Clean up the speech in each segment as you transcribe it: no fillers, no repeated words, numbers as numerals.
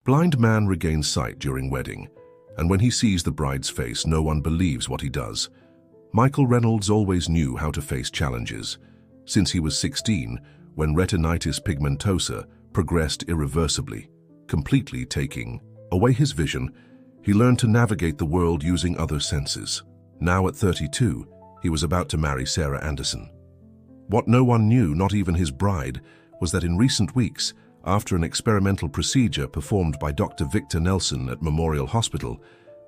Blind man regains sight during wedding, and when he sees the bride's face, no one believes what he does. Michael Reynolds always knew how to face challenges. Since he was 16, when retinitis pigmentosa progressed irreversibly, completely taking away his vision, he learned to navigate the world using other senses. Now at 32, he was about to marry Sarah Anderson. What no one knew, not even his bride, was that in recent weeks, after an experimental procedure performed by Dr. Victor Nelson at Memorial Hospital,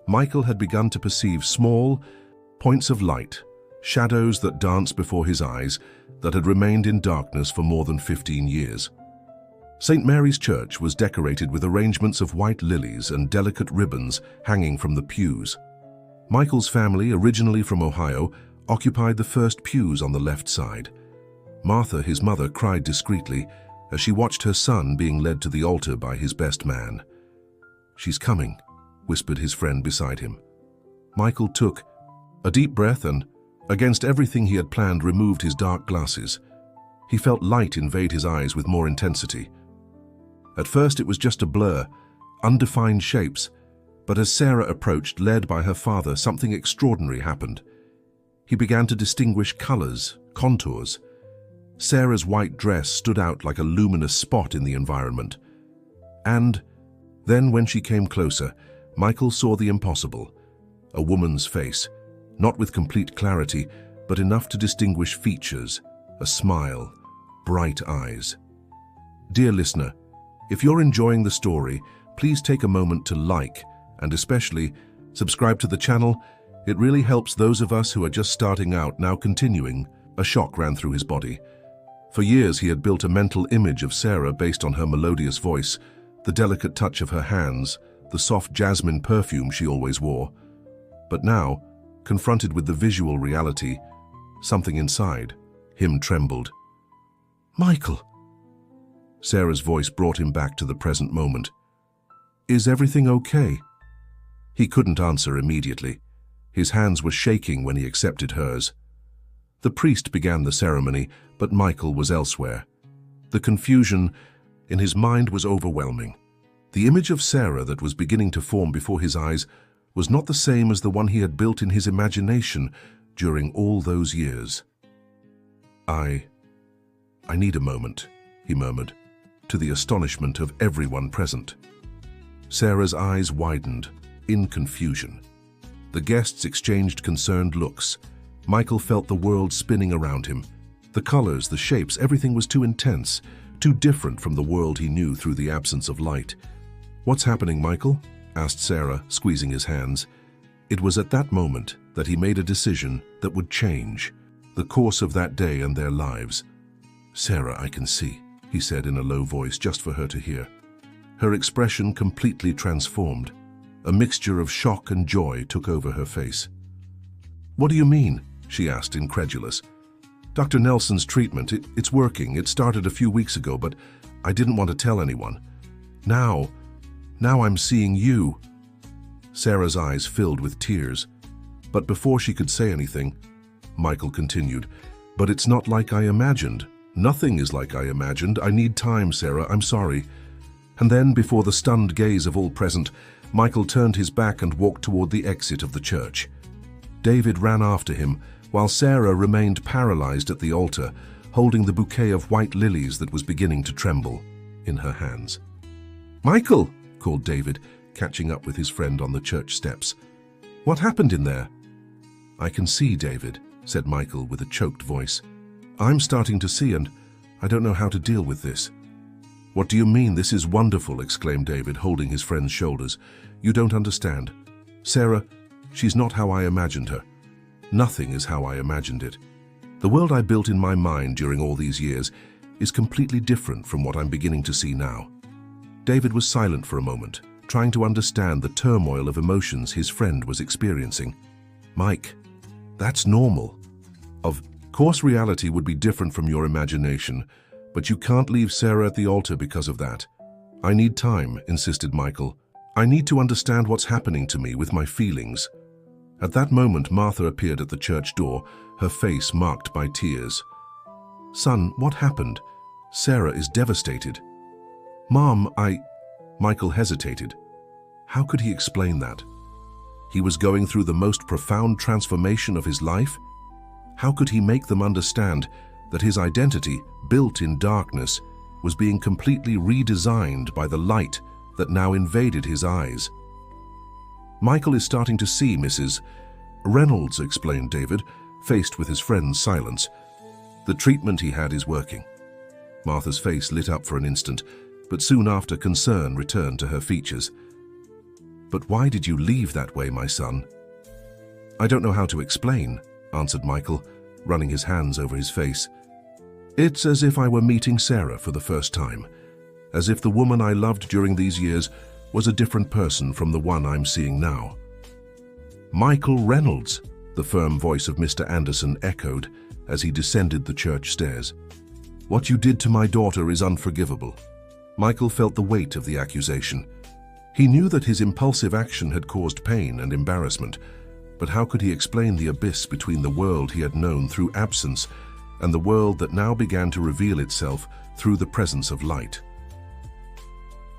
Michael had begun to perceive small points of light, shadows that danced before his eyes that had remained in darkness for more than 15 years. St. Mary's Church was decorated with arrangements of white lilies and delicate ribbons hanging from the pews. Michael's family, originally from Ohio, occupied the first pews on the left side. Martha, his mother, cried discreetly as she watched her son being led to the altar by his best man. "She's coming," whispered his friend beside him. Michael took a deep breath and, against everything he had planned, removed his dark glasses. He felt light invade his eyes with more intensity. At first it was just a blur, undefined shapes, but as Sarah approached, led by her father, something extraordinary happened. He began to distinguish colors, contours. Sarah's white dress stood out like a luminous spot in the environment. And then when she came closer, Michael saw the impossible. A woman's face, not with complete clarity, but enough to distinguish features, a smile, bright eyes. Dear listener, if you're enjoying the story, please take a moment to like and especially subscribe to the channel. It really helps those of us who are just starting out. Now continuing, a shock ran through his body. For years he had built a mental image of Sarah based on her melodious voice, the delicate touch of her hands, the soft jasmine perfume she always wore. But now, confronted with the visual reality, something inside him trembled. "Michael!" Sarah's voice brought him back to the present moment. "Is everything okay?" He couldn't answer immediately. His hands were shaking when he accepted hers. The priest began the ceremony, but Michael was elsewhere. The confusion in his mind was overwhelming. The image of Sarah that was beginning to form before his eyes was not the same as the one he had built in his imagination during all those years. I need a moment," he murmured, to the astonishment of everyone present. Sarah's eyes widened, in confusion. The guests exchanged concerned looks. Michael felt the world spinning around him. The colors, the shapes, everything was too intense, too different from the world he knew through the absence of light. "What's happening, Michael?" asked Sarah, squeezing his hands. It was at that moment that he made a decision that would change the course of that day and their lives. "Sarah, I can see," he said in a low voice just for her to hear. Her expression completely transformed. A mixture of shock and joy took over her face. "What do you mean?" she asked, incredulous. "Dr. Nelson's treatment, it's working. It started a few weeks ago, but I didn't want to tell anyone. Now I'm seeing you." Sarah's eyes filled with tears. But before she could say anything, Michael continued, "But it's not like I imagined. Nothing is like I imagined. I need time, Sarah. I'm sorry." And then, before the stunned gaze of all present, Michael turned his back and walked toward the exit of the church. David ran after him, while Sarah remained paralyzed at the altar, holding the bouquet of white lilies that was beginning to tremble in her hands. "Michael!" called David, catching up with his friend on the church steps. "What happened in there?" "I can see, David," said Michael with a choked voice. "I'm starting to see, and I don't know how to deal with this." "What do you mean? This is wonderful," exclaimed David, holding his friend's shoulders. "You don't understand. Sarah, she's not how I imagined her. Nothing is how I imagined it. The world I built in my mind during all these years is completely different from what I'm beginning to see now." David was silent for a moment, trying to understand the turmoil of emotions his friend was experiencing. "Mike, that's normal. Of course reality would be different from your imagination, but you can't leave Sarah at the altar because of that." "I need time," insisted Michael. "I need to understand what's happening to me with my feelings." At that moment, Martha appeared at the church door, her face marked by tears. "Son, what happened? Sarah is devastated." "Mom, Michael hesitated. How could he explain that? He was going through the most profound transformation of his life? How could he make them understand that his identity, built in darkness, was being completely redesigned by the light that now invaded his eyes? "Michael is starting to see, Mrs. Reynolds," explained David, faced with his friend's silence. "The treatment he had is working." Martha's face lit up for an instant, but soon after concern returned to her features. "But why did you leave that way, my son?" "I don't know how to explain," answered Michael, running his hands over his face. "It's as if I were meeting Sarah for the first time, as if the woman I loved during these years was a different person from the one I'm seeing now." "Michael Reynolds," the firm voice of Mr. Anderson echoed as he descended the church stairs. "What you did to my daughter is unforgivable." Michael felt the weight of the accusation. He knew that his impulsive action had caused pain and embarrassment, but how could he explain the abyss between the world he had known through absence and the world that now began to reveal itself through the presence of light?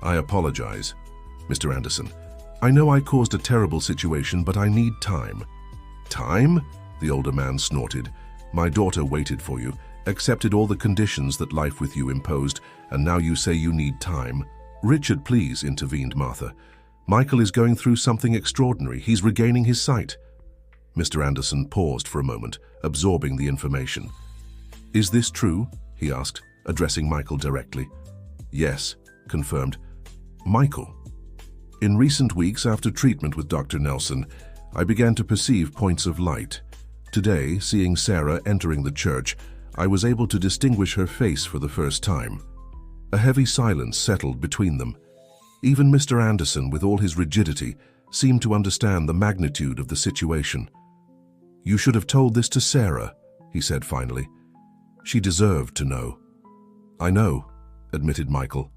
"I apologize, Mr. Anderson. I know I caused a terrible situation, but I need time." "Time?" the older man snorted. "My daughter waited for you, accepted all the conditions that life with you imposed, and now you say you need time." "Richard, please," intervened Martha. "Michael is going through something extraordinary. He's regaining his sight." Mr. Anderson paused for a moment, absorbing the information. "Is this true?" he asked, addressing Michael directly. "Yes," confirmed Michael. "In recent weeks after treatment with Dr. Nelson, I began to perceive points of light. Today, seeing Sarah entering the church, I was able to distinguish her face for the first time. A heavy silence settled between them. Even Mr. Anderson, with all his rigidity, seemed to understand the magnitude of the situation. "You should have told this to Sarah," he said finally. "She deserved to know." "I know," admitted Michael.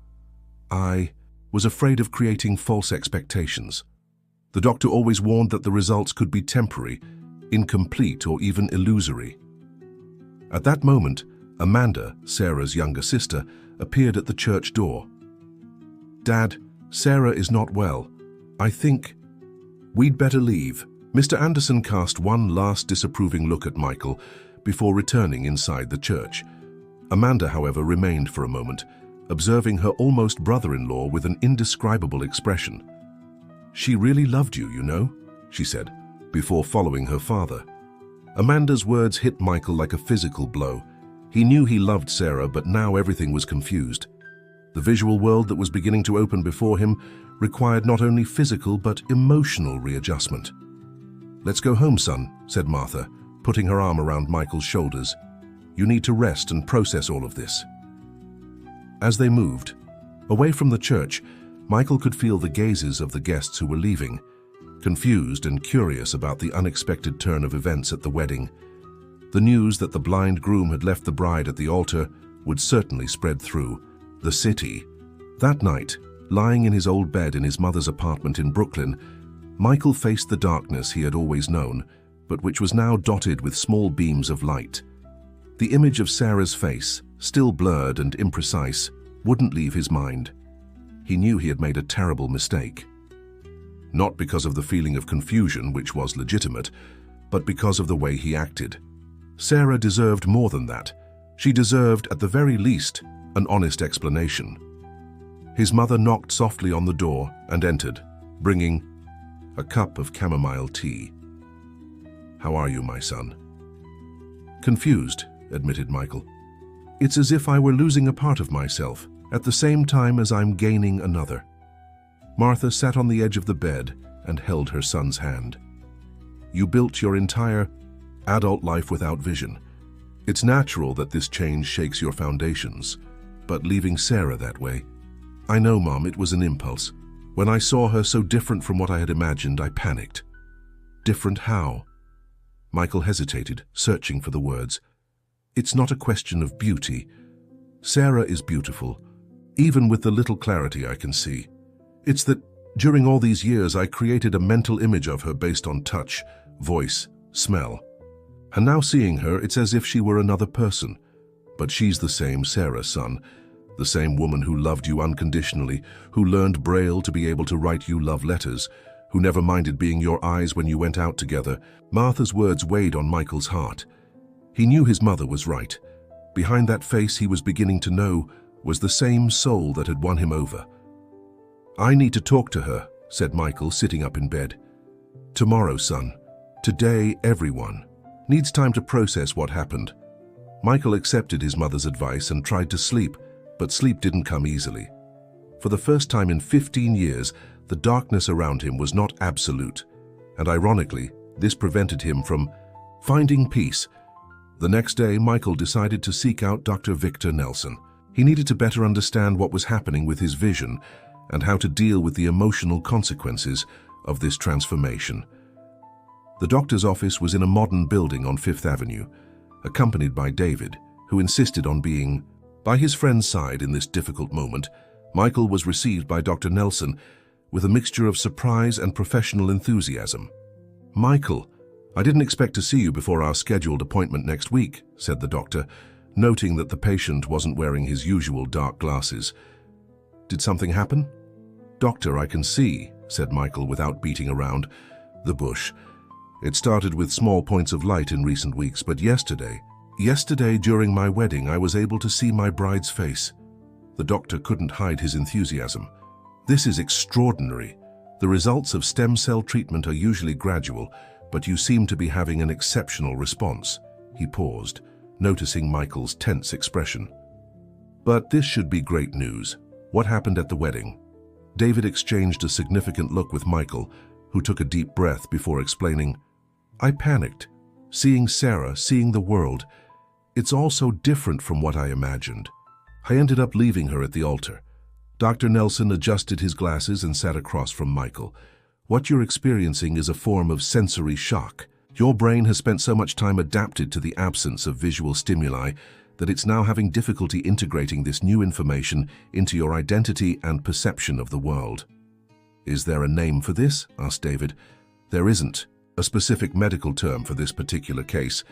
"I was afraid of creating false expectations. The doctor always warned that the results could be temporary, incomplete, or even illusory." At that moment, Amanda, Sarah's younger sister, appeared at the church door. "Dad, Sarah is not well. I think we'd better leave." Mr. Anderson cast one last disapproving look at Michael before returning inside the church. Amanda, however, remained for a moment, observing her almost brother-in-law with an indescribable expression. "She really loved you, you know," she said, before following her father. Amanda's words hit Michael like a physical blow. He knew he loved Sarah, but now everything was confused. The visual world that was beginning to open before him required not only physical but emotional readjustment. "Let's go home, son," said Martha, putting her arm around Michael's shoulders. "You need to rest and process all of this." As they moved, away from the church, Michael could feel the gazes of the guests who were leaving, confused and curious about the unexpected turn of events at the wedding. The news that the blind groom had left the bride at the altar would certainly spread through the city. That night, lying in his old bed in his mother's apartment in Brooklyn, Michael faced the darkness he had always known, but which was now dotted with small beams of light. The image of Sarah's face, still blurred and imprecise, wouldn't leave his mind. He knew he had made a terrible mistake. Not because of the feeling of confusion, which was legitimate, but because of the way he acted. Sarah deserved more than that. She deserved, at the very least, an honest explanation. His mother knocked softly on the door and entered, bringing a cup of chamomile tea. "How are you, my son?" "Confused," admitted Michael. "It's as if I were losing a part of myself, at the same time as I'm gaining another." Martha sat on the edge of the bed and held her son's hand. "You built your entire adult life without vision. It's natural that this change shakes your foundations, but leaving Sarah that way— I know, Mom, it was an impulse. When I saw her so different from what I had imagined, I panicked." "Different how?" Michael hesitated, searching for the words. "It's not a question of beauty. Sarah is beautiful, even with the little clarity I can see. It's that during all these years I created a mental image of her based on touch, voice, smell. And now seeing her, it's as if she were another person. But she's the same Sarah, son. The same woman who loved you unconditionally, who learned Braille to be able to write you love letters, who never minded being your eyes when you went out together. Martha's words weighed on Michael's heart. He knew his mother was right. Behind that face, he was beginning to know, was the same soul that had won him over. "I need to talk to her," said Michael, sitting up in bed. "Tomorrow, son. Today, everyone needs time to process what happened." Michael accepted his mother's advice and tried to sleep, but sleep didn't come easily. For the first time in 15 years, the darkness around him was not absolute, and ironically, this prevented him from finding peace. The next day, Michael decided to seek out Dr. Victor Nelson. He needed to better understand what was happening with his vision and how to deal with the emotional consequences of this transformation. The doctor's office was in a modern building on Fifth Avenue, accompanied by David, who insisted on being by his friend's side in this difficult moment. Michael was received by Dr. Nelson with a mixture of surprise and professional enthusiasm. "Michael, I didn't expect to see you before our scheduled appointment next week," said the doctor, noting that the patient wasn't wearing his usual dark glasses. "Did something happen?" "Doctor, I can see," said Michael without beating around the bush. "It started with small points of light in recent weeks, but yesterday during my wedding, I was able to see my bride's face." The doctor couldn't hide his enthusiasm. "This is extraordinary. The results of stem cell treatment are usually gradual, but you seem to be having an exceptional response." He paused, noticing Michael's tense expression. "But this should be great news. What happened at the wedding?" David exchanged a significant look with Michael, who took a deep breath before explaining, "I panicked. Seeing Sarah, seeing the world. It's all so different from what I imagined. I ended up leaving her at the altar." Dr. Nelson adjusted his glasses and sat across from Michael. "What you're experiencing is a form of sensory shock. Your brain has spent so much time adapted to the absence of visual stimuli that it's now having difficulty integrating this new information into your identity and perception of the world." "Is there a name for this?" asked David. "There isn't a specific medical term for this particular case,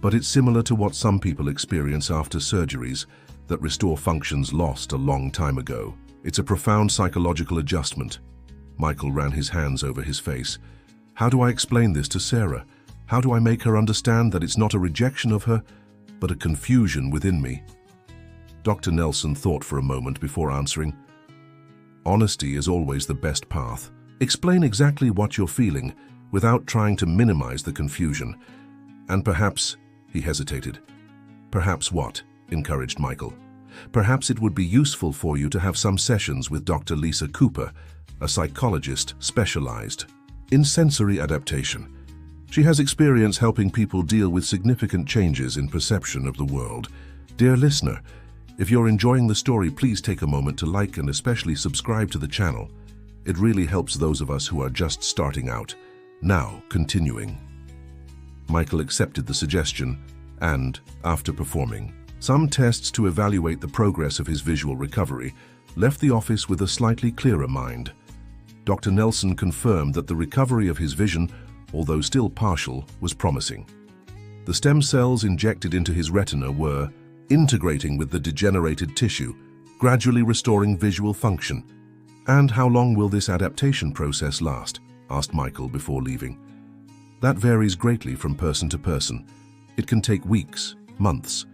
but it's similar to what some people experience after surgeries that restore functions lost a long time ago. It's a profound psychological adjustment." Michael ran his hands over his face. "How do I explain this to Sarah? How do I make her understand that it's not a rejection of her, but a confusion within me?" Dr. Nelson thought for a moment before answering. "Honesty is always the best path. Explain exactly what you're feeling without trying to minimize the confusion. And perhaps," he hesitated. "Perhaps what?" encouraged Michael. "Perhaps it would be useful for you to have some sessions with Dr. Lisa Cooper, a psychologist specialized in sensory adaptation. She has experience helping people deal with significant changes in perception of the world." Dear listener, if you're enjoying the story, please take a moment to like and especially subscribe to the channel. It really helps those of us who are just starting out. Now, continuing. Michael accepted the suggestion and, after performing some tests to evaluate the progress of his visual recovery, left the office with a slightly clearer mind. Dr. Nelson confirmed that the recovery of his vision, although still partial, was promising. The stem cells injected into his retina were integrating with the degenerated tissue, gradually restoring visual function. "And how long will this adaptation process last?" asked Michael before leaving. "That varies greatly from person to person. It can take weeks, months.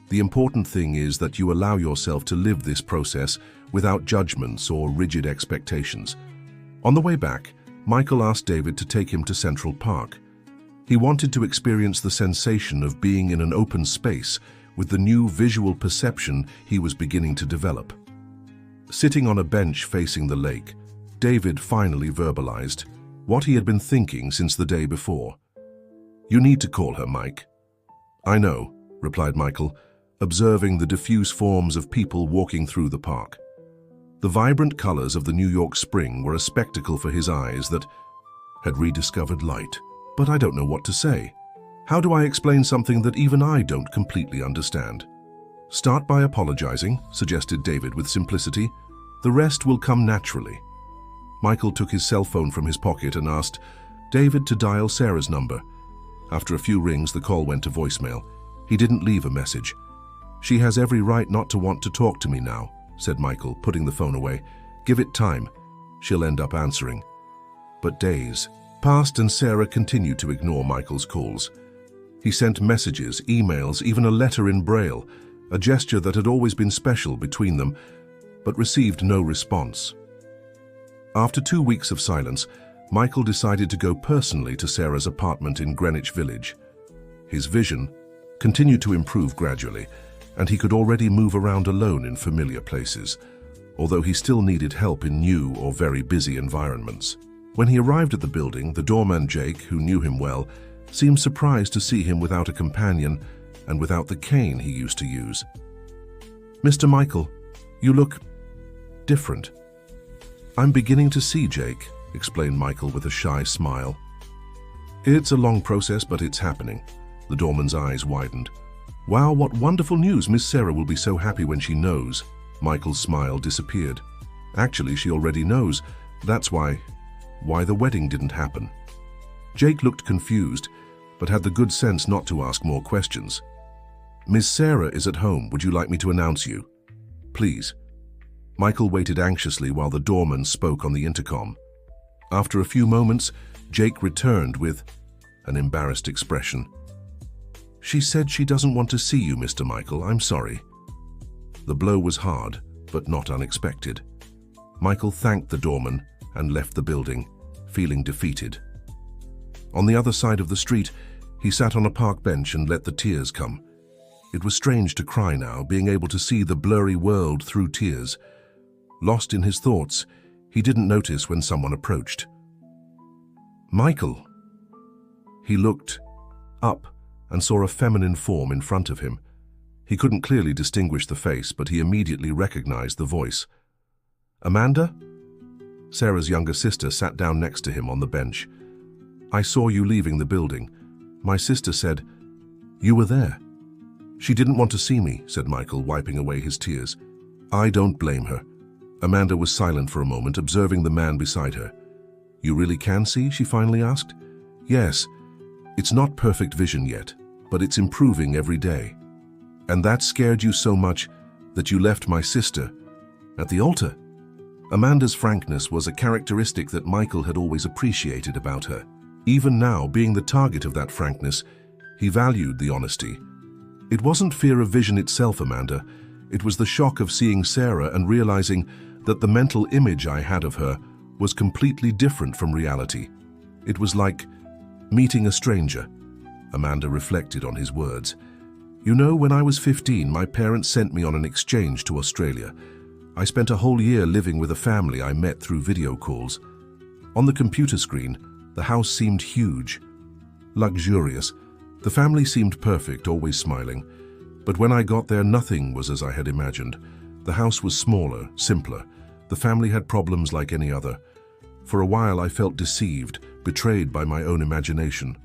The important thing is that you allow yourself to live this process without judgments or rigid expectations." On the way back, Michael asked David to take him to Central Park. He wanted to experience the sensation of being in an open space with the new visual perception he was beginning to develop. Sitting on a bench facing the lake, David finally verbalized what he had been thinking since the day before. "You need to call her, Mike." "I know," replied Michael, observing the diffuse forms of people walking through the park. The vibrant colors of the New York spring were a spectacle for his eyes that had rediscovered light. "But I don't know what to say. How do I explain something that even I don't completely understand?" "Start by apologizing," suggested David with simplicity. "The rest will come naturally." Michael took his cell phone from his pocket and asked David to dial Sarah's number. After a few rings, the call went to voicemail. He didn't leave a message. "She has every right not to want to talk to me now," said Michael, putting the phone away. "Give it time. She'll end up answering." But days passed and Sarah continued to ignore Michael's calls. He sent messages, emails, even a letter in Braille, a gesture that had always been special between them, but received no response. After 2 weeks of silence, Michael decided to go personally to Sarah's apartment in Greenwich Village. His vision continued to improve gradually, and he could already move around alone in familiar places, although he still needed help in new or very busy environments. When he arrived at the building, the doorman Jake, who knew him well, seemed surprised to see him without a companion and without the cane he used to use. "Mr. Michael, you look different." "I'm beginning to see, Jake," explained Michael with a shy smile. "It's a long process, but it's happening." The doorman's eyes widened. "Wow, what wonderful news! Miss Sarah will be so happy when she knows." Michael's smile disappeared. "Actually, she already knows. That's why the wedding didn't happen." Jake looked confused, but had the good sense not to ask more questions. "Miss Sarah is at home. Would you like me to announce you?" "Please." Michael waited anxiously while the doorman spoke on the intercom. After a few moments, Jake returned with an embarrassed expression. "She said she doesn't want to see you, Mr. Michael. I'm sorry." The blow was hard, but not unexpected. Michael thanked the doorman and left the building, feeling defeated. On the other side of the street, he sat on a park bench and let the tears come. It was strange to cry now, being able to see the blurry world through tears. Lost in his thoughts, he didn't notice when someone approached. "Michael!" He looked up and saw a feminine form in front of him. He couldn't clearly distinguish the face, but he immediately recognized the voice. "Amanda?" Sarah's younger sister sat down next to him on the bench. "I saw you leaving the building. My sister said you were there." "She didn't want to see me," said Michael, wiping away his tears. "I don't blame her." Amanda was silent for a moment, observing the man beside her. "You really can see?" she finally asked. "Yes. It's not perfect vision yet, but it's improving every day." "And that scared you so much that you left my sister at the altar?" Amanda's frankness was a characteristic that Michael had always appreciated about her. Even now, being the target of that frankness, he valued the honesty. "It wasn't fear of vision itself, Amanda. It was the shock of seeing Sarah and realizing that the mental image I had of her was completely different from reality. It was like meeting a stranger." Amanda reflected on his words. "You know, when I was 15, my parents sent me on an exchange to Australia. I spent a whole year living with a family I met through video calls. On the computer screen, the house seemed huge, luxurious. The family seemed perfect, always smiling. But when I got there, nothing was as I had imagined. The house was smaller, simpler. The family had problems like any other. For a while, I felt deceived, betrayed by my own imagination."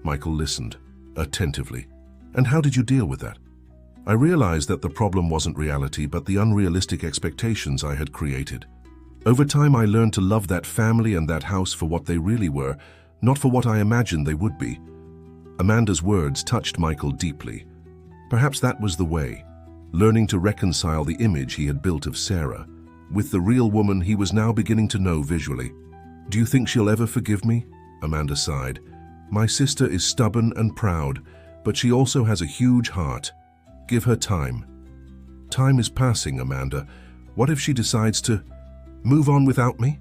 Michael listened attentively. "And how did you deal with that?" "I realized that the problem wasn't reality, but the unrealistic expectations I had created. Over time, I learned to love that family and that house for what they really were, not for what I imagined they would be." Amanda's words touched Michael deeply. Perhaps that was the way, learning to reconcile the image he had built of Sarah with the real woman he was now beginning to know visually. "Do you think she'll ever forgive me?" Amanda sighed. "My sister is stubborn and proud, but she also has a huge heart. Give her time." "Time is passing, Amanda. What if she decides to move on without me?"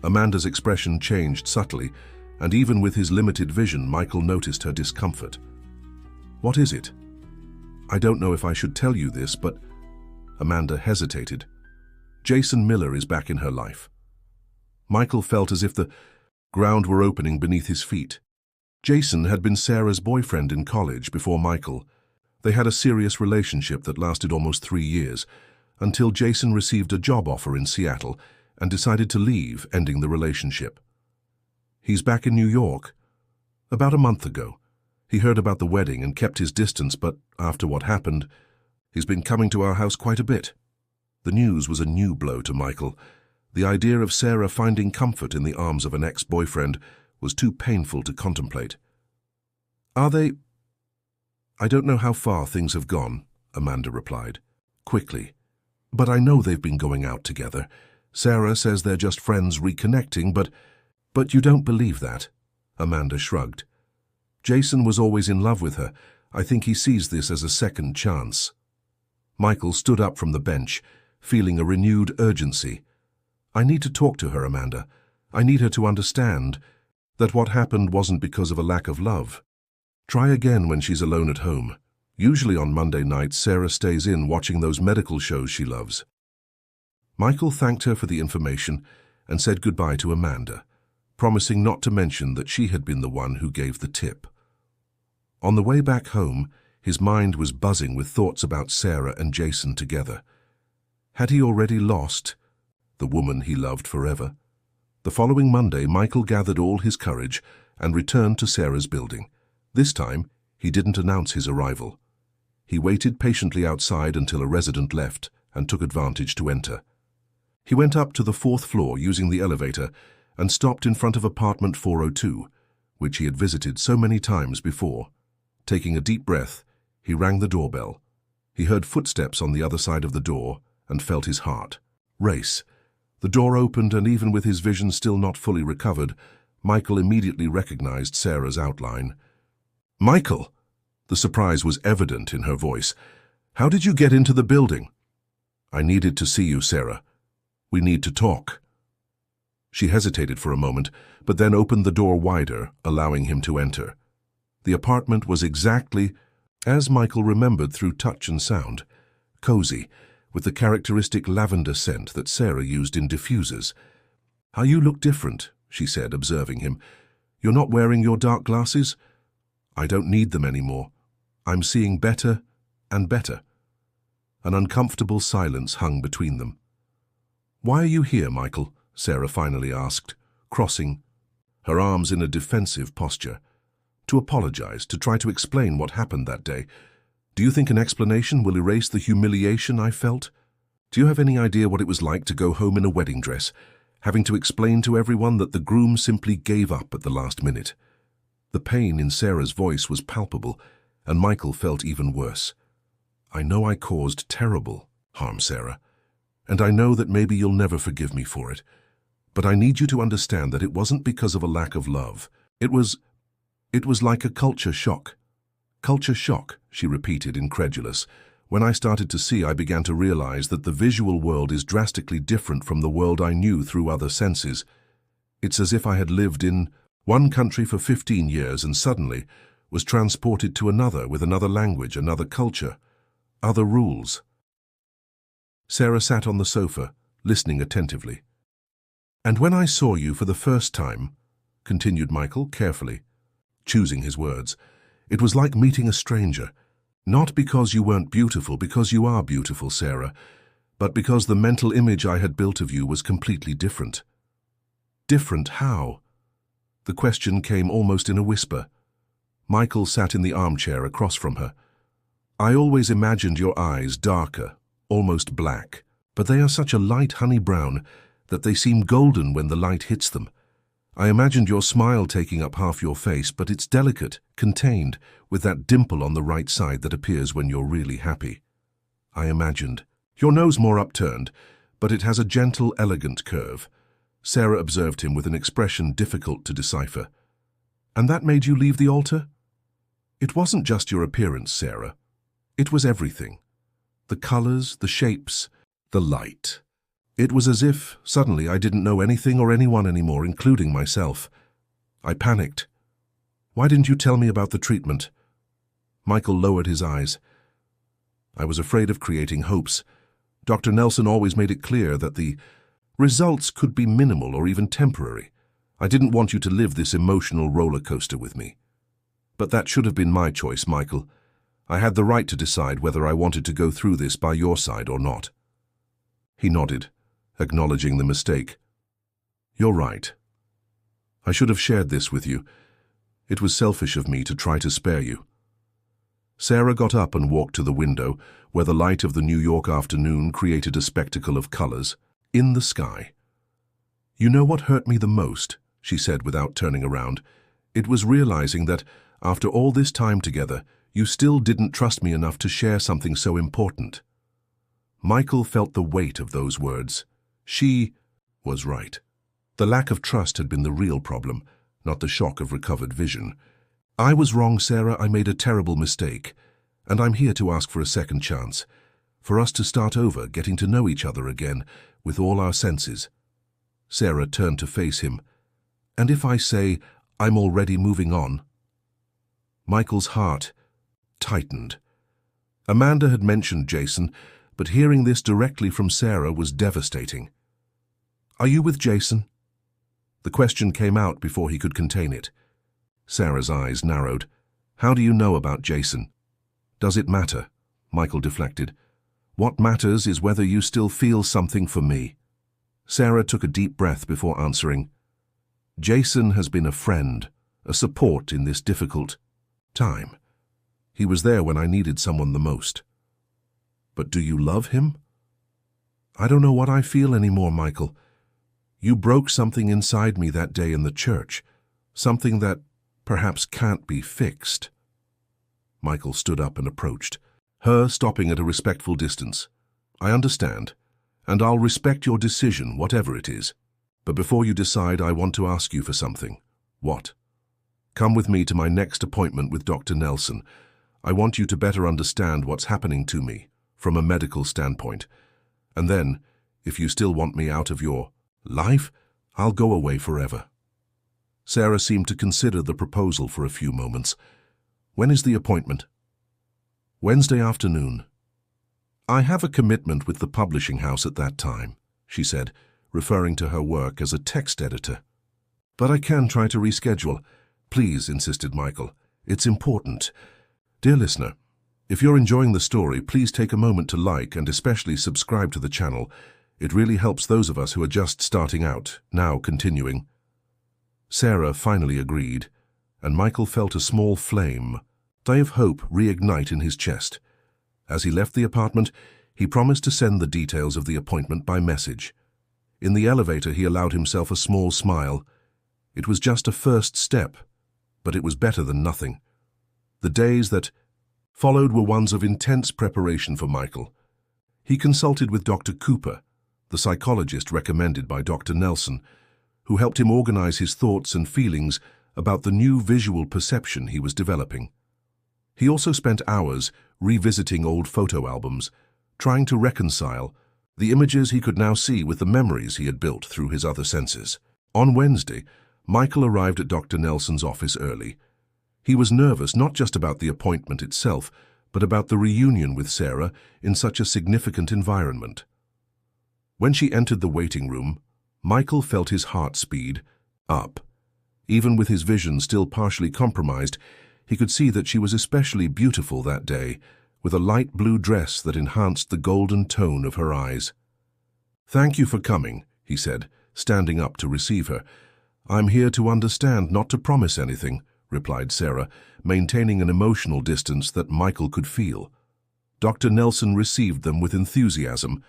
Amanda's expression changed subtly, and even with his limited vision, Michael noticed her discomfort. "What is it?" "I don't know if I should tell you this, but..." Amanda hesitated. "Jason Miller is back in her life." Michael felt as if the ground were opening beneath his feet. Jason had been Sarah's boyfriend in college before Michael. They had a serious relationship that lasted almost 3 years, until Jason received a job offer in Seattle and decided to leave, ending the relationship. "He's back in New York." "About a month ago. He heard about the wedding and kept his distance, but after what happened, he's been coming to our house quite a bit." The news was a new blow to Michael. The idea of Sarah finding comfort in the arms of an ex-boyfriend was too painful to contemplate. "Are they..." "I don't know how far things have gone," Amanda replied, quickly. But I know they've been going out together. Sarah says they're just friends reconnecting, but you don't believe that? Amanda shrugged. Jason was always in love with her. I think he sees this as a second chance. Michael stood up from the bench, feeling a renewed urgency. I need to talk to her, Amanda. I need her to understand that what happened wasn't because of a lack of love. Try again when she's alone at home. Usually on Monday nights, Sarah stays in watching those medical shows she loves. Michael thanked her for the information and said goodbye to Amanda, promising not to mention that she had been the one who gave the tip. On the way back home, his mind was buzzing with thoughts about Sarah and Jason together. Had he already lost the woman he loved forever? The following Monday, Michael gathered all his courage and returned to Sarah's building. This time, he didn't announce his arrival. He waited patiently outside until a resident left and took advantage to enter. He went up to the 4th floor using the elevator and stopped in front of apartment 402, which he had visited so many times before. Taking a deep breath, he rang the doorbell. He heard footsteps on the other side of the door and felt his heart race. The door opened, and even with his vision still not fully recovered, Michael immediately recognized Sarah's outline. "Michael!" The surprise was evident in her voice. "How did you get into the building?" "I needed to see you, Sarah. We need to talk." She hesitated for a moment, but then opened the door wider, allowing him to enter. The apartment was exactly as Michael remembered through touch and sound, cozy, with the characteristic lavender scent that Sarah used in diffusers. "How you look different," she said, observing him. "You're not wearing your dark glasses?" "I don't need them anymore. I'm seeing better and better." An uncomfortable silence hung between them. "Why are you here, Michael?" Sarah finally asked, crossing her arms in a defensive posture. "To apologize, to try to explain what happened that day. Do you think an explanation will erase the humiliation I felt? Do you have any idea what it was like to go home in a wedding dress, having to explain to everyone that the groom simply gave up at the last minute?" The pain in Sarah's voice was palpable, and Michael felt even worse. "I know I caused terrible harm, Sarah, and I know that maybe you'll never forgive me for it. But I need you to understand that it wasn't because of a lack of love. It was like a culture shock." "Culture shock," she repeated, incredulous. "When I started to see, I began to realize that the visual world is drastically different from the world I knew through other senses. It's as if I had lived in one country for 15 years and suddenly was transported to another with another language, another culture, other rules." Sarah sat on the sofa, listening attentively. "And when I saw you for the first time," continued Michael carefully, choosing his words, "it was like meeting a stranger. Not because you weren't beautiful, because you are beautiful, Sarah, but because the mental image I had built of you was completely different." "Different how?" The question came almost in a whisper. Michael sat in the armchair across from her. "I always imagined your eyes darker, almost black, but they are such a light honey brown that they seem golden when the light hits them. I imagined your smile taking up half your face, but it's delicate, contained, with that dimple on the right side that appears when you're really happy. I imagined your nose more upturned, but it has a gentle, elegant curve." Sarah observed him with an expression difficult to decipher. "And that made you leave the altar?" "It wasn't just your appearance, Sarah. It was everything. The colors, the shapes, the light. It was as if, suddenly, I didn't know anything or anyone anymore, including myself. I panicked. Why didn't you tell me about the treatment?" Michael lowered his eyes. "I was afraid of creating hopes. Dr. Nelson always made it clear that the results could be minimal or even temporary. I didn't want you to live this emotional roller coaster with me. But that should have been my choice, Michael. I had the right to decide whether I wanted to go through this by your side or not." He nodded, acknowledging the mistake. "You're right. I should have shared this with you. It was selfish of me to try to spare you." Sarah got up and walked to the window, where the light of the New York afternoon created a spectacle of colors in the sky. "You know what hurt me the most?" she said without turning around. "It was realizing that, after all this time together, You still didn't trust me enough to share something so important." Michael felt the weight of those words. She was right. The lack of trust had been the real problem, not the shock of recovered vision. "I was wrong, Sarah. I made a terrible mistake. And I'm here to ask for a second chance. For us to start over, getting to know each other again, with all our senses." Sarah turned to face him. "And if I say, I'm already moving on?" Michael's heart tightened. Amanda had mentioned Jason, but hearing this directly from Sarah was devastating. "Are you with Jason?" The question came out before he could contain it. Sarah's eyes narrowed. "How do you know about Jason?" "Does it matter?" Michael deflected. "What matters is whether you still feel something for me." Sarah took a deep breath before answering. "Jason has been a friend, a support in this difficult time. He was there when I needed someone the most." "But do you love him?" "I don't know what I feel anymore, Michael. You broke something inside me that day in the church, something that perhaps can't be fixed." Michael stood up and approached, her stopping at a respectful distance. "I understand, and I'll respect your decision, whatever it is. But before you decide, I want to ask you for something." "What?" "Come with me to my next appointment with Dr. Nelson. I want you to better understand what's happening to me, from a medical standpoint. And then, if you still want me out of your life, I'll go away forever." Sarah seemed to consider the proposal for a few moments. "When is the appointment?" "Wednesday afternoon." "I have a commitment with the publishing house at that time," she said, referring to her work as a text editor. "But I can try to reschedule." "Please," insisted Michael. "It's important." Dear listener, if you're enjoying the story, please take a moment to like and especially subscribe to the channel. It really helps those of us who are just starting out. Now continuing. Sarah finally agreed, and Michael felt a small flame, ray of hope, reignite in his chest. As he left the apartment, he promised to send the details of the appointment by message. In the elevator, he allowed himself a small smile. It was just a first step, but it was better than nothing. The days that followed were ones of intense preparation for Michael. He consulted with Dr. Cooper, the psychologist recommended by Dr. Nelson, who helped him organize his thoughts and feelings about the new visual perception he was developing. He also spent hours revisiting old photo albums, trying to reconcile the images he could now see with the memories he had built through his other senses. On Wednesday, Michael arrived at Dr. Nelson's office early. He was nervous not just about the appointment itself, but about the reunion with Sarah in such a significant environment. When she entered the waiting room, Michael felt his heart speed up. Even with his vision still partially compromised, he could see that she was especially beautiful that day, with a light blue dress that enhanced the golden tone of her eyes. "Thank you for coming," he said, standing up to receive her. "I'm here to understand, not to promise anything," replied Sarah, maintaining an emotional distance that Michael could feel. Dr. Nelson received them with enthusiasm.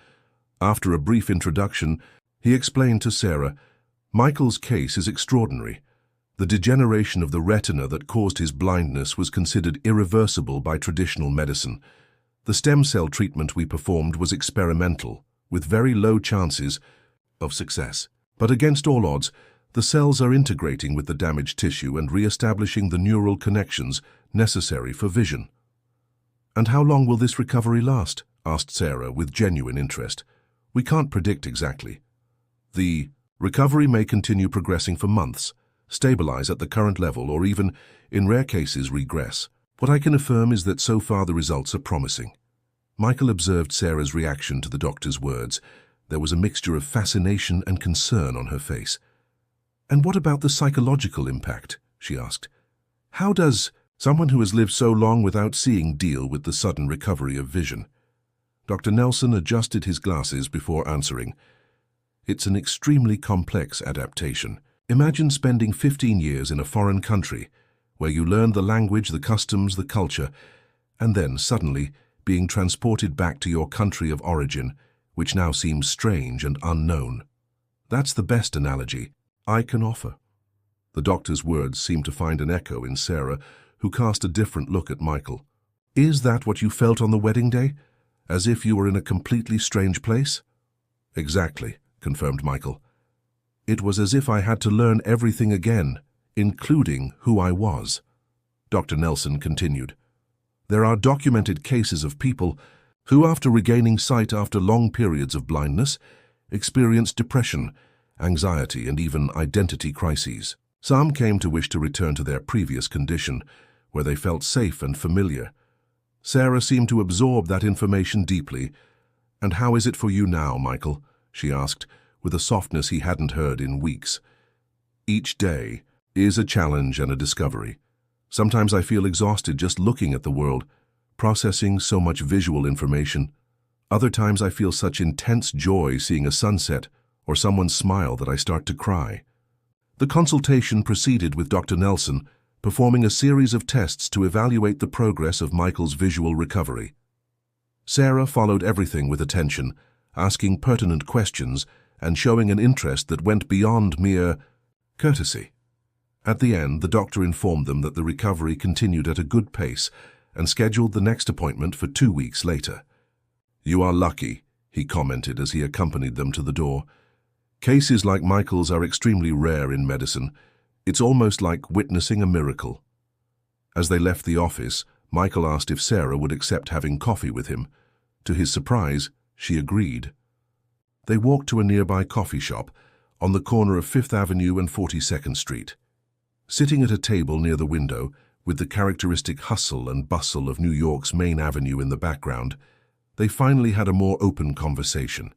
After a brief introduction, he explained to Sarah, "Michael's case is extraordinary. The degeneration of the retina that caused his blindness was considered irreversible by traditional medicine. The stem cell treatment we performed was experimental, with very low chances of success. But against all odds, the cells are integrating with the damaged tissue and re-establishing the neural connections necessary for vision." "And how long will this recovery last?" asked Sarah with genuine interest. "We can't predict exactly. The recovery may continue progressing for months, stabilize at the current level, or even, in rare cases, regress. What I can affirm is that so far the results are promising." Michael observed Sarah's reaction to the doctor's words. There was a mixture of fascination and concern on her face. "And what about the psychological impact?" she asked. "How does someone who has lived so long without seeing deal with the sudden recovery of vision?" Dr. Nelson adjusted his glasses before answering. "It's an extremely complex adaptation. Imagine spending 15 years in a foreign country, where you learn the language, the customs, the culture, and then suddenly being transported back to your country of origin, which now seems strange and unknown. That's the best analogy I can offer." The doctor's words seemed to find an echo in Sarah, who cast a different look at Michael. Is that what you felt on the wedding day? As if you were in a completely strange place? Exactly, confirmed Michael. It was as if I had to learn everything again, including who I was. Dr. Nelson continued. There are documented cases of people who, after regaining sight after long periods of blindness, experienced depression, anxiety, and even identity crises. Some came to wish to return to their previous condition, where they felt safe and familiar. Sarah seemed to absorb that information deeply. "And how is it for you now, Michael?" she asked, with a softness he hadn't heard in weeks. "Each day is a challenge and a discovery. Sometimes I feel exhausted just looking at the world, processing so much visual information. Other times I feel such intense joy seeing a sunset or someone smile that I start to cry." The consultation proceeded with Dr. Nelson, performing a series of tests to evaluate the progress of Michael's visual recovery. Sarah followed everything with attention, asking pertinent questions and showing an interest that went beyond mere courtesy. At the end, the doctor informed them that the recovery continued at a good pace and scheduled the next appointment for 2 weeks later. "You are lucky," he commented as he accompanied them to the door. "Cases like Michael's are extremely rare in medicine. It's almost like witnessing a miracle." As they left the office, Michael asked if Sarah would accept having coffee with him. To his surprise, she agreed. They walked to a nearby coffee shop on the corner of 5th Avenue and 42nd Street. Sitting at a table near the window, with the characteristic hustle and bustle of New York's main avenue in the background, they finally had a more open conversation.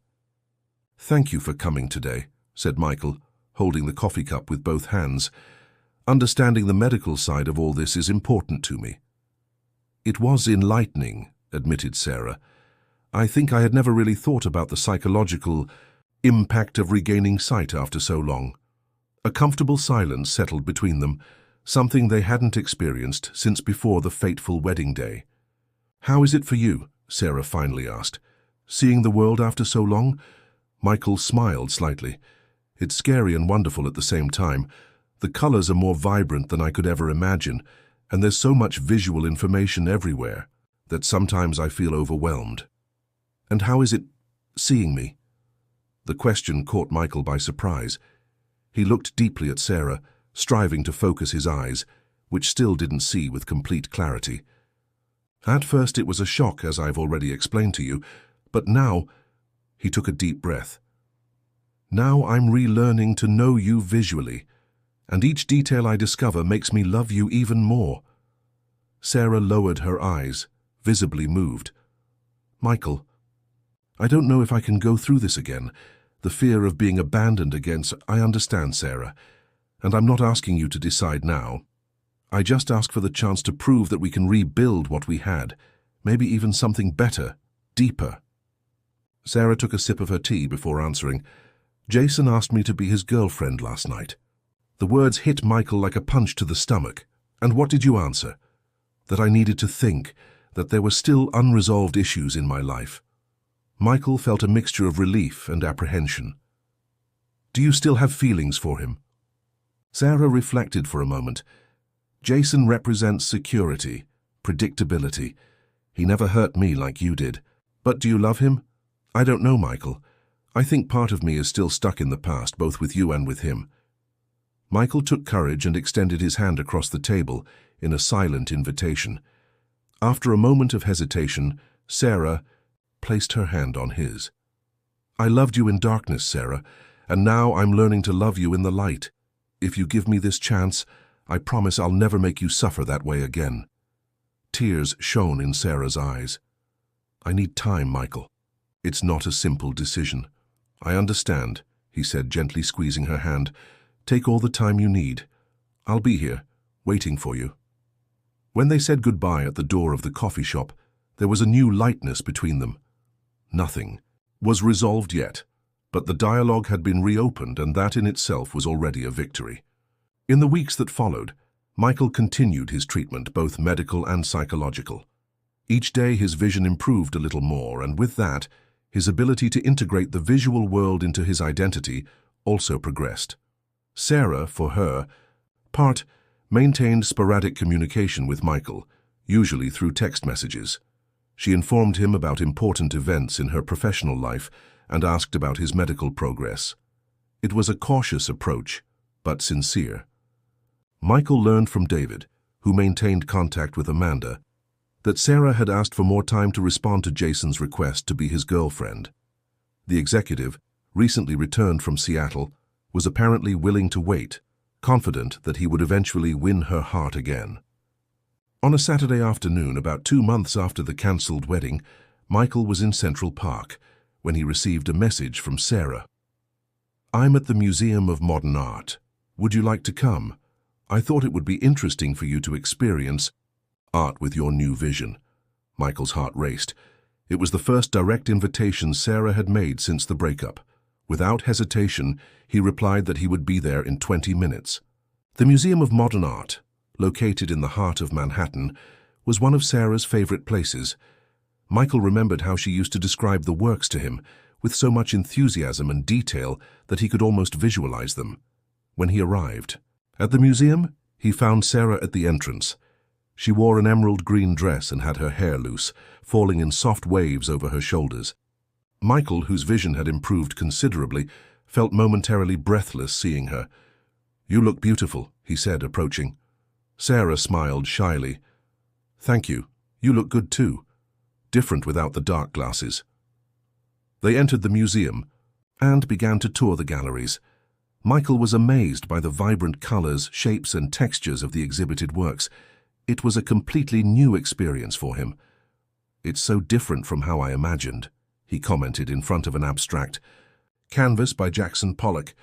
"Thank you for coming today," said Michael, holding the coffee cup with both hands. "Understanding the medical side of all this is important to me." "It was enlightening," admitted Sarah. "I think I had never really thought about the psychological impact of regaining sight after so long." A comfortable silence settled between them, something they hadn't experienced since before the fateful wedding day. "How is it for you?" Sarah finally asked. "Seeing the world after so long?" Michael smiled slightly. "It's scary and wonderful at the same time. The colors are more vibrant than I could ever imagine, and there's so much visual information everywhere that sometimes I feel overwhelmed." "And how is it seeing me?" The question caught Michael by surprise. He looked deeply at Sarah, striving to focus his eyes, which still didn't see with complete clarity. "At first it was a shock, as I've already explained to you, but now—" He took a deep breath. "Now I'm relearning to know you visually, and each detail I discover makes me love you even more." Sarah lowered her eyes, visibly moved. "Michael, I don't know if I can go through this again. The fear of being abandoned again. I understand, Sarah, and I'm not asking you to decide now. I just ask for the chance to prove that we can rebuild what we had, maybe even something better, deeper." Sarah took a sip of her tea before answering. "Jason asked me to be his girlfriend last night." The words hit Michael like a punch to the stomach. "And what did you answer?" "That I needed to think, that there were still unresolved issues in my life." Michael felt a mixture of relief and apprehension. "Do you still have feelings for him?" Sarah reflected for a moment. "Jason represents security, predictability. He never hurt me like you did. But do you love him?" "I don't know, Michael. I think part of me is still stuck in the past, both with you and with him." Michael took courage and extended his hand across the table in a silent invitation. After a moment of hesitation, Sarah placed her hand on his. "I loved you in darkness, Sarah, and now I'm learning to love you in the light. If you give me this chance, I promise I'll never make you suffer that way again." Tears shone in Sarah's eyes. "I need time, Michael. It's not a simple decision." "I understand," he said, gently squeezing her hand. "Take all the time you need. I'll be here, waiting for you." When they said goodbye at the door of the coffee shop, there was a new lightness between them. Nothing was resolved yet, but the dialogue had been reopened, and that in itself was already a victory. In the weeks that followed, Michael continued his treatment, both medical and psychological. Each day his vision improved a little more, and with that, his ability to integrate the visual world into his identity also progressed. Sarah, for her part, maintained sporadic communication with Michael, usually through text messages. She informed him about important events in her professional life and asked about his medical progress. It was a cautious approach, but sincere. Michael learned from David, who maintained contact with Amanda, that Sarah had asked for more time to respond to Jason's request to be his girlfriend. The executive, recently returned from Seattle, was apparently willing to wait, confident that he would eventually win her heart again. On a Saturday afternoon, about 2 months after the cancelled wedding, Michael was in Central Park when he received a message from Sarah. "I'm at the Museum of Modern Art. Would you like to come? I thought it would be interesting for you to experience art with your new vision." Michael's heart raced. It was the first direct invitation Sarah had made since the breakup. Without hesitation, he replied that he would be there in 20 minutes. The Museum of Modern Art, located in the heart of Manhattan, was one of Sarah's favorite places. Michael remembered how she used to describe the works to him with so much enthusiasm and detail that he could almost visualize them. When he arrived at the museum, he found Sarah at the entrance. She wore an emerald green dress and had her hair loose, falling in soft waves over her shoulders. Michael, whose vision had improved considerably, felt momentarily breathless seeing her. "You look beautiful," he said, approaching. Sarah smiled shyly. "Thank you. You look good too. Different without the dark glasses." They entered the museum and began to tour the galleries. Michael was amazed by the vibrant colors, shapes, and textures of the exhibited works. It was a completely new experience for him. "It's so different from how I imagined," he commented in front of an abstract canvas by Jackson Pollock.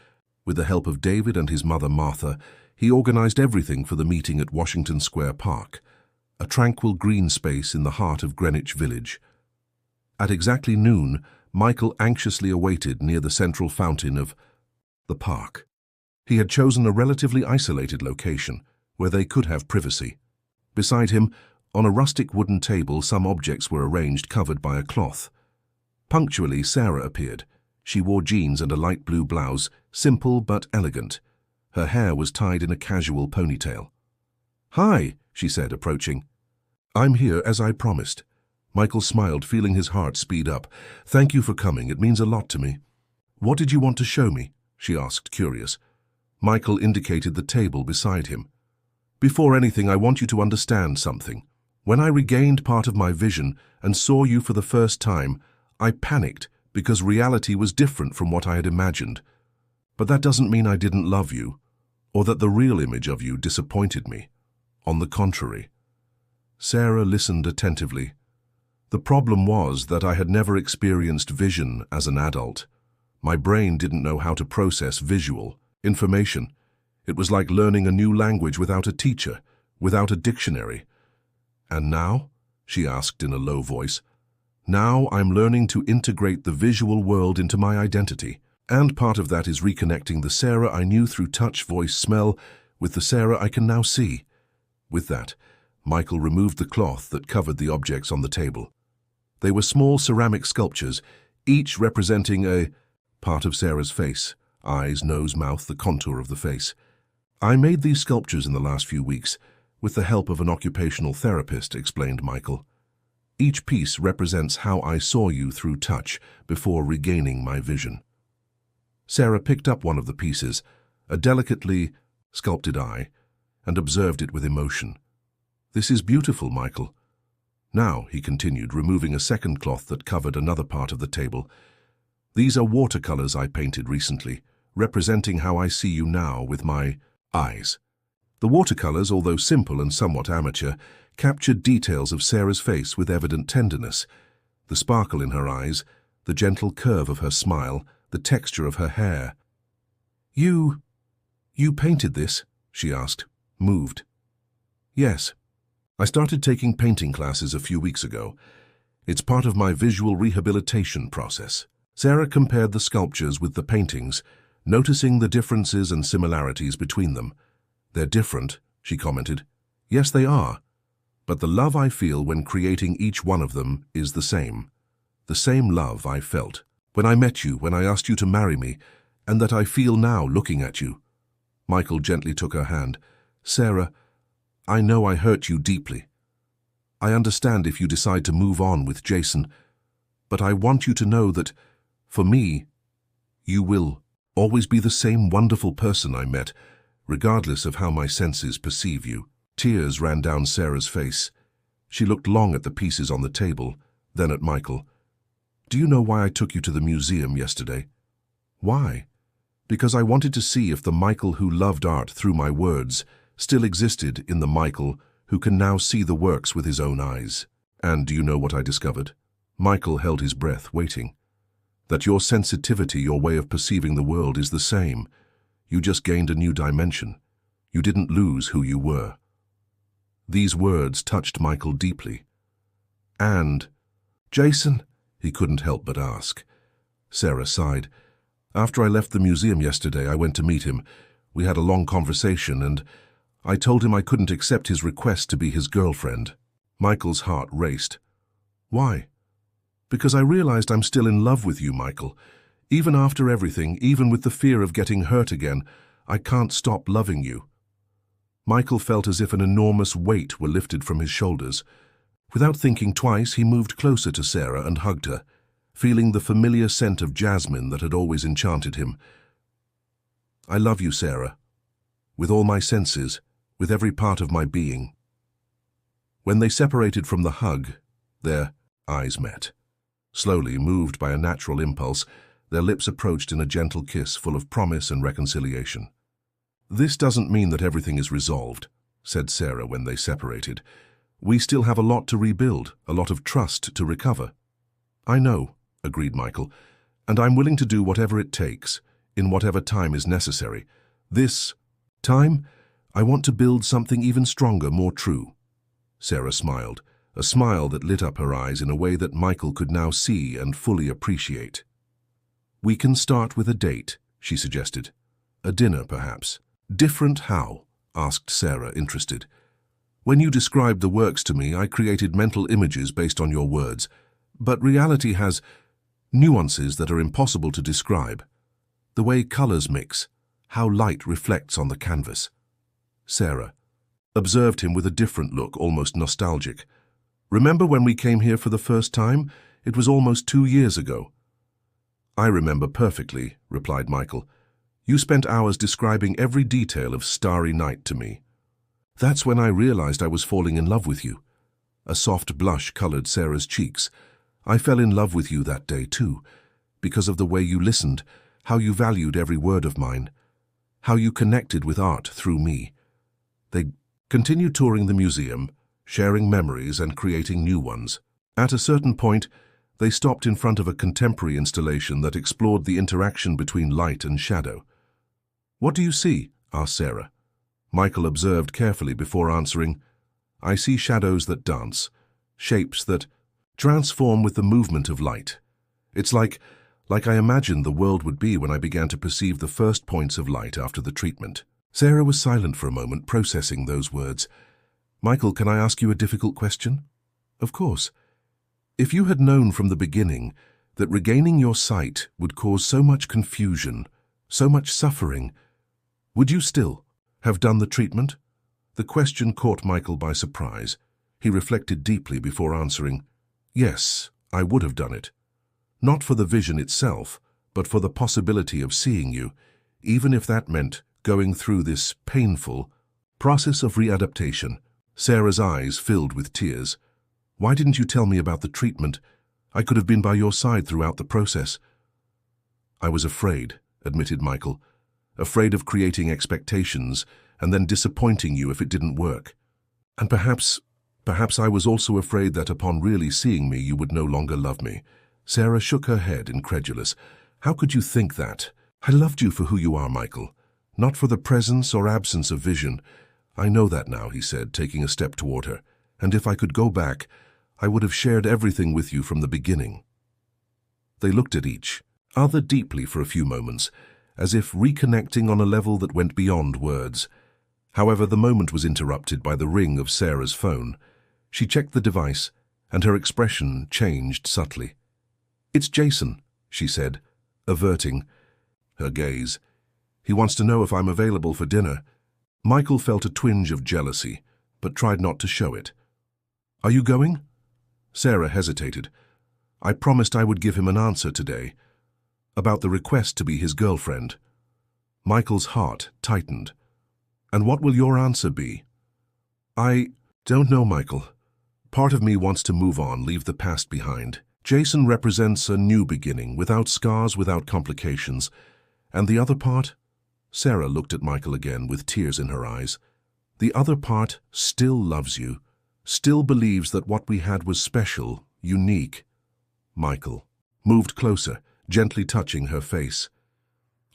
With the help of David and his mother Martha, he organized everything for the meeting at Washington Square Park, a tranquil green space in the heart of Greenwich Village. At exactly noon, Michael anxiously awaited near the central fountain of the park. He had chosen a relatively isolated location where they could have privacy. Beside him, on a rustic wooden table, some objects were arranged covered by a cloth. Punctually, Sarah appeared. She wore jeans and a light blue blouse, simple but elegant. Her hair was tied in a casual ponytail. "Hi," she said, approaching. "I'm here as I promised." Michael smiled, feeling his heart speed up. "Thank you for coming. It means a lot to me." "What did you want to show me?" she asked, curious. Michael indicated the table beside him. "Before anything, I want you to understand something. When I regained part of my vision and saw you for the first time, I panicked because reality was different from what I had imagined. But that doesn't mean I didn't love you, or that the real image of you disappointed me. On the contrary." Sarah listened attentively. "The problem was that I had never experienced vision as an adult. My brain didn't know how to process visual information. It was like learning a new language without a teacher, without a dictionary." "And now?" she asked in a low voice. "Now I'm learning to integrate the visual world into my identity. And part of that is reconnecting the Sarah I knew through touch, voice, smell, with the Sarah I can now see." With that, Michael removed the cloth that covered the objects on the table. They were small ceramic sculptures, each representing a part of Sarah's face, eyes, nose, mouth, the contour of the face. "I made these sculptures in the last few weeks, with the help of an occupational therapist," explained Michael. "Each piece represents how I saw you through touch before regaining my vision." Sarah picked up one of the pieces, a delicately sculpted eye, and observed it with emotion. "This is beautiful, Michael." "Now," he continued, removing a second cloth that covered another part of the table, "these are watercolors I painted recently, representing how I see you now with my eyes." The watercolors, although simple and somewhat amateur, captured details of Sarah's face with evident tenderness. The sparkle in her eyes, the gentle curve of her smile, the texture of her hair. You painted this?" she asked, moved. "Yes. I started taking painting classes a few weeks ago. It's part of my visual rehabilitation process." Sarah compared the sculptures with the paintings, noticing the differences and similarities between them. "They're different," she commented. "Yes, they are. But the love I feel when creating each one of them is the same. The same love I felt when I met you, when I asked you to marry me, and that I feel now looking at you." Michael gently took her hand. "Sarah, I know I hurt you deeply. I understand if you decide to move on with Jason, but I want you to know that, for me, you will always be the same wonderful person I met, regardless of how my senses perceive you." Tears ran down Sarah's face. She looked long at the pieces on the table, then at Michael. "Do you know why I took you to the museum yesterday?" "Why?" "Because I wanted to see if the Michael who loved art through my words still existed in the Michael who can now see the works with his own eyes." "And do you know what I discovered?" Michael held his breath, waiting. "That your sensitivity, your way of perceiving the world is the same. You just gained a new dimension. You didn't lose who you were." These words touched Michael deeply. "And Jason?" he couldn't help but ask. Sarah sighed. "After I left the museum yesterday, I went to meet him. We had a long conversation, and I told him I couldn't accept his request to be his girlfriend." Michael's heart raced. "Why?" "Because I realized I'm still in love with you, Michael. Even after everything, even with the fear of getting hurt again, I can't stop loving you." Michael felt as if an enormous weight were lifted from his shoulders. Without thinking twice, he moved closer to Sarah and hugged her, feeling the familiar scent of jasmine that had always enchanted him. "I love you, Sarah, with all my senses, with every part of my being." When they separated from the hug, their eyes met. Slowly, moved by a natural impulse, their lips approached in a gentle kiss full of promise and reconciliation. "This doesn't mean that everything is resolved," said Sarah when they separated. "We still have a lot to rebuild, a lot of trust to recover." "I know," agreed Michael, "and I'm willing to do whatever it takes, in whatever time is necessary. This time, I want to build something even stronger, more true." Sarah smiled, a smile that lit up her eyes in a way that Michael could now see and fully appreciate. "We can start with a date," she suggested. "A dinner, perhaps." "Different how?" asked Sarah, interested. "When you described the works to me, I created mental images based on your words, but reality has nuances that are impossible to describe. The way colors mix, how light reflects on the canvas." Sarah observed him with a different look, almost nostalgic. "Remember when we came here for the first time? It was almost 2 years ago." "I remember perfectly," replied Michael. "You spent hours describing every detail of Starry Night to me. That's when I realized I was falling in love with you." A soft blush colored Sarah's cheeks. "I fell in love with you that day, too, because of the way you listened, how you valued every word of mine, how you connected with art through me." They continued touring the museum, sharing memories and creating new ones. At a certain point, they stopped in front of a contemporary installation that explored the interaction between light and shadow. "What do you see?" asked Sarah. Michael observed carefully before answering. "I see shadows that dance, shapes that transform with the movement of light. It's like I imagined the world would be when I began to perceive the first points of light after the treatment." Sarah was silent for a moment, processing those words. "Michael, can I ask you a difficult question?" "Of course. If you had known from the beginning that regaining your sight would cause so much confusion, so much suffering, would you still have done the treatment?" The question caught Michael by surprise. He reflected deeply before answering. "Yes, I would have done it. Not for the vision itself, but for the possibility of seeing you, even if that meant going through this painful process of readaptation." Sarah's eyes filled with tears. "Why didn't you tell me about the treatment? I could have been by your side throughout the process." "I was afraid," admitted Michael. "Afraid of creating expectations and then disappointing you if it didn't work. And perhaps I was also afraid that upon really seeing me you would no longer love me." Sarah shook her head, incredulous. "How could you think that? I loved you for who you are, Michael, not for the presence or absence of vision. I know that now," he said, taking a step toward her. "And if I could go back, I would have shared everything with you from the beginning." They looked at each other deeply for a few moments, as if reconnecting on a level that went beyond words. However, the moment was interrupted by the ring of Sarah's phone. She checked the device, and her expression changed subtly. "It's Jason," she said, averting her gaze. "He wants to know if I'm available for dinner." Michael felt a twinge of jealousy, but tried not to show it. Are you going? Sarah hesitated. I promised I would give him an answer today, about the request to be his girlfriend. Michael's heart tightened. And what will your answer be? I don't know, Michael. Part of me wants to move on, leave the past behind. Jason represents a new beginning, without scars, without complications. And the other part? Sarah looked at Michael again with tears in her eyes. The other part still loves you, still believes that what we had was special, unique. Michael moved closer, gently touching her face.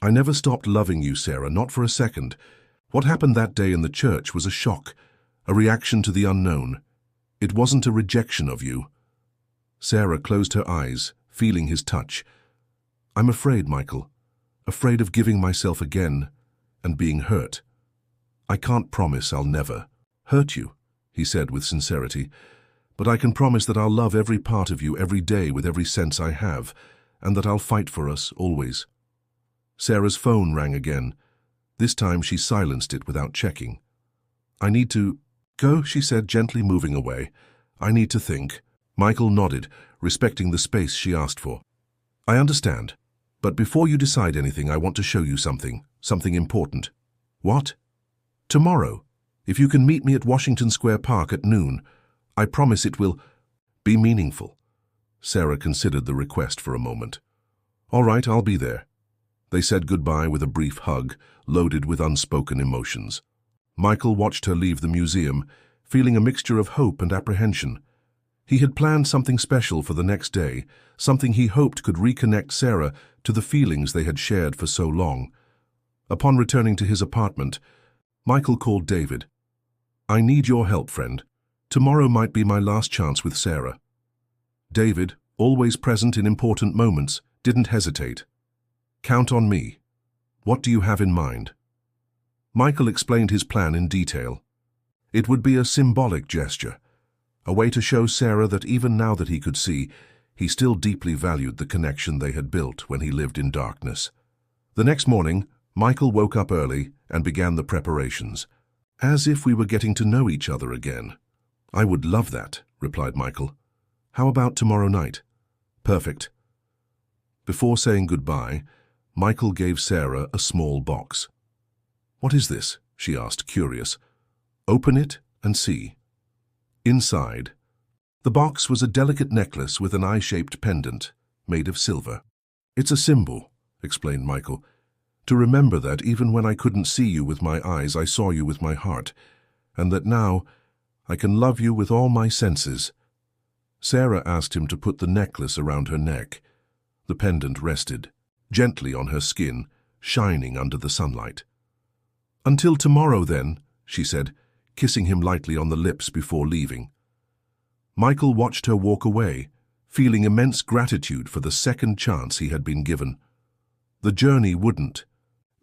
I never stopped loving you, Sarah, not for a second. What happened that day in the church was a shock, a reaction to the unknown. It wasn't a rejection of you. Sarah closed her eyes, feeling his touch. I'm afraid, Michael, afraid of giving myself again and being hurt. I can't promise I'll never hurt you, he said with sincerity, but I can promise that I'll love every part of you every day with every sense I have, and that I'll fight for us always. Sarah's phone rang again. This time she silenced it without checking. I need to go, she said, gently moving away. I need to think. Michael nodded, respecting the space she asked for. I understand, but before you decide anything, I want to show you something important. What? Tomorrow, if you can meet me at Washington Square Park at noon, I promise it will be meaningful. Sarah considered the request for a moment. All right, I'll be there. They said goodbye with a brief hug, loaded with unspoken emotions. Michael watched her leave the museum, feeling a mixture of hope and apprehension. He had planned something special for the next day, something he hoped could reconnect Sarah to the feelings they had shared for so long. Upon returning to his apartment, Michael called David. I need your help, friend. Tomorrow might be my last chance with Sarah. David, always present in important moments, didn't hesitate. Count on me. What do you have in mind? Michael explained his plan in detail. It would be a symbolic gesture, a way to show Sarah that even now that he could see, he still deeply valued the connection they had built when he lived in darkness. The next morning, Michael woke up early and began the preparations, as if we were getting to know each other again. I would love that, replied Michael. How about tomorrow night? Perfect. Before saying goodbye, Michael gave Sarah a small box. What is this? She asked, curious. Open it and see. Inside, the box was a delicate necklace with an eye-shaped pendant, made of silver. It's a symbol, explained Michael, to remember that even when I couldn't see you with my eyes, I saw you with my heart, and that now I can love you with all my senses. Sarah asked him to put the necklace around her neck. The pendant rested gently on her skin, shining under the sunlight. Until tomorrow, then, she said, kissing him lightly on the lips before leaving. Michael watched her walk away, feeling immense gratitude for the second chance he had been given. The journey wouldn't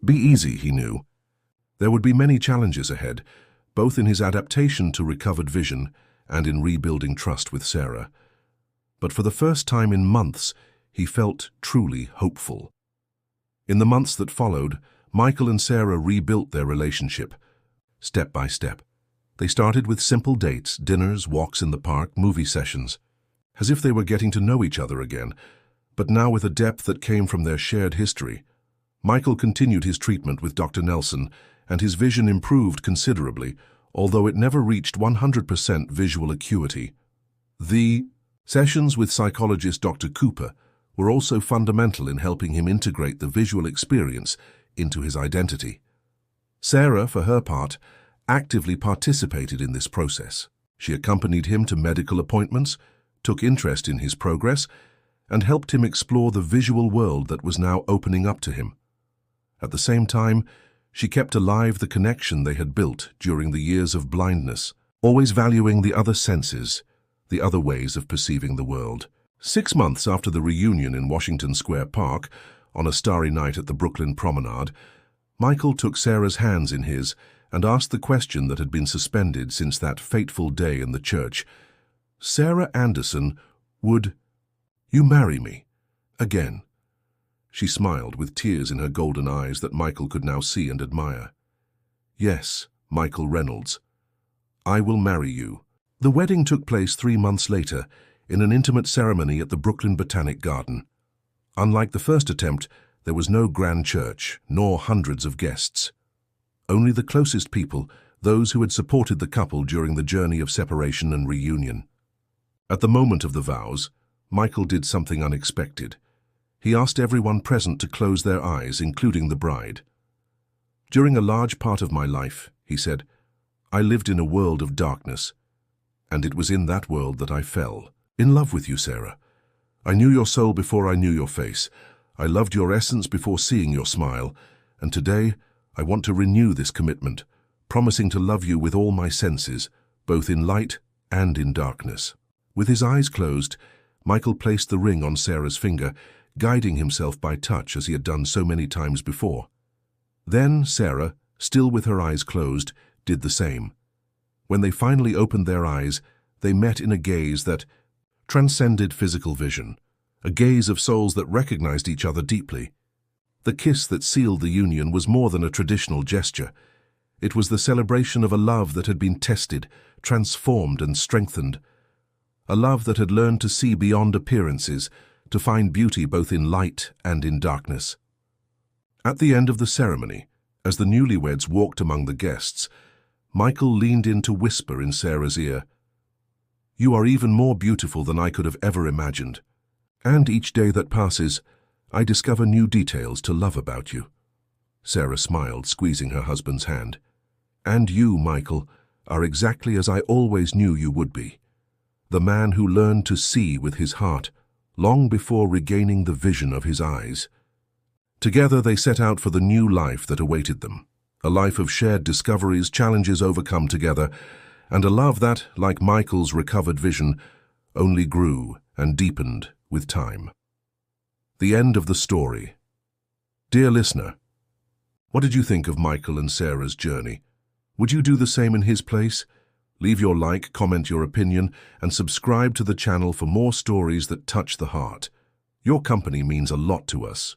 be easy, he knew. There would be many challenges ahead, both in his adaptation to recovered vision and in rebuilding trust with Sarah. But for the first time in months, he felt truly hopeful. In the months that followed, Michael and Sarah rebuilt their relationship, step by step. They started with simple dates, dinners, walks in the park, movie sessions, as if they were getting to know each other again, but now with a depth that came from their shared history. Michael continued his treatment with Dr. Nelson, and his vision improved considerably, although it never reached 100% visual acuity. The sessions with psychologist Dr. Cooper were also fundamental in helping him integrate the visual experience into his identity. Sarah, for her part, actively participated in this process. She accompanied him to medical appointments, took interest in his progress, and helped him explore the visual world that was now opening up to him. At the same time, she kept alive the connection they had built during the years of blindness, always valuing the other senses, the other ways of perceiving the world. 6 months after the reunion in Washington Square Park, on a starry night at the Brooklyn Promenade, Michael took Sarah's hands in his and asked the question that had been suspended since that fateful day in the church. Sarah Anderson, would you marry me again? She smiled with tears in her golden eyes that Michael could now see and admire. Yes, Michael Reynolds. I will marry you. The wedding took place 3 months later in an intimate ceremony at the Brooklyn Botanic Garden. Unlike the first attempt, there was no grand church, nor hundreds of guests. Only the closest people, those who had supported the couple during the journey of separation and reunion. At the moment of the vows, Michael did something unexpected. He asked everyone present to close their eyes, including the bride. "During a large part of my life," he said, "I lived in a world of darkness. And it was in that world that I fell in love with you, Sarah. I knew your soul before I knew your face. I loved your essence before seeing your smile. And today, I want to renew this commitment, promising to love you with all my senses, both in light and in darkness." With his eyes closed, Michael placed the ring on Sarah's finger, guiding himself by touch as he had done so many times before. Then Sarah, still with her eyes closed, did the same. When they finally opened their eyes, they met in a gaze that transcended physical vision, a gaze of souls that recognized each other deeply. The kiss that sealed the union was more than a traditional gesture. It was the celebration of a love that had been tested, transformed, and strengthened. A love that had learned to see beyond appearances, to find beauty both in light and in darkness. At the end of the ceremony, as the newlyweds walked among the guests, Michael leaned in to whisper in Sarah's ear, "You are even more beautiful than I could have ever imagined. And each day that passes, I discover new details to love about you." Sarah smiled, squeezing her husband's hand. "And you, Michael, are exactly as I always knew you would be. The man who learned to see with his heart, long before regaining the vision of his eyes." Together they set out for the new life that awaited them, a life of shared discoveries, challenges overcome together, and a love that, like Michael's recovered vision, only grew and deepened with time. The end of the story. Dear listener, what did you think of Michael and Sarah's journey? Would you do the same in his place? Leave your like, comment your opinion, and subscribe to the channel for more stories that touch the heart. Your company means a lot to us.